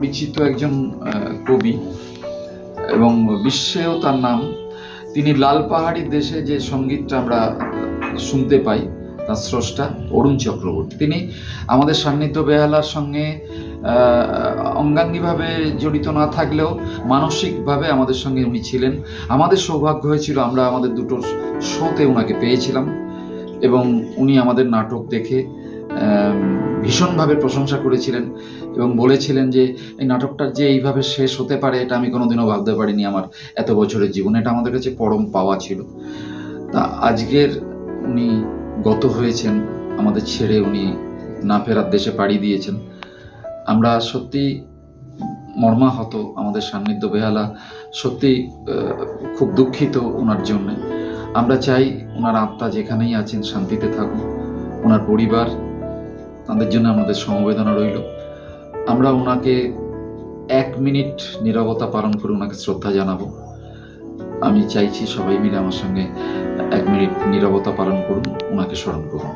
পরিচিত একজন কবি এবং বিশ্বেও তার নাম। তিনি লাল পাহাড়ি দেশে যে সঙ্গীতটা আমরা শুনতে পাই, তার স্রষ্টা অরুণ চক্রবর্তী। তিনি আমাদের সান্নিধ্য বেহালার সঙ্গে অঙ্গাঙ্গিভাবে জড়িত না থাকলেও মানসিকভাবে আমাদের সঙ্গে উনি ছিলেন। আমাদের সৌভাগ্য হয়েছিল, আমরা আমাদের দুটো শোতে ওনাকে পেয়েছিলাম এবং উনি আমাদের নাটক দেখে ভীষণভাবে প্রশংসা করেছিলেন এবং বলেছিলেন যে এই নাটকটার যে এইভাবে শেষ হতে পারে এটা আমি কোনোদিনও ভাবতে পারিনি আমার এত বছরের জীবনে। এটা আমাদের কাছে পরম পাওয়া ছিল। তা আজকের উনি গত হয়েছেন, আমাদের ছেড়ে উনি না ফেরার দেশে পাড়ি দিয়েছেন। আমরা সত্যি মর্মাহত, আমাদের সান্নিধ্য বেহালা সত্যি খুব দুঃখিত ওনার জন্যে। আমরা চাই ওনার আত্মা যেখানেই আছেন শান্তিতে থাকুক, ওনার পরিবার, তাদের জন্য আমাদের সমবেদনা রইল। আমরা ওনাকে 1 মিনিট নীরবতা পালন করে ওনাকে শ্রদ্ধা জানাবো। আমি চাইছি সবাই মিলে আমার সঙ্গে 1 মিনিট নীরবতা পালন করুন, ওনাকে স্মরণ করুন।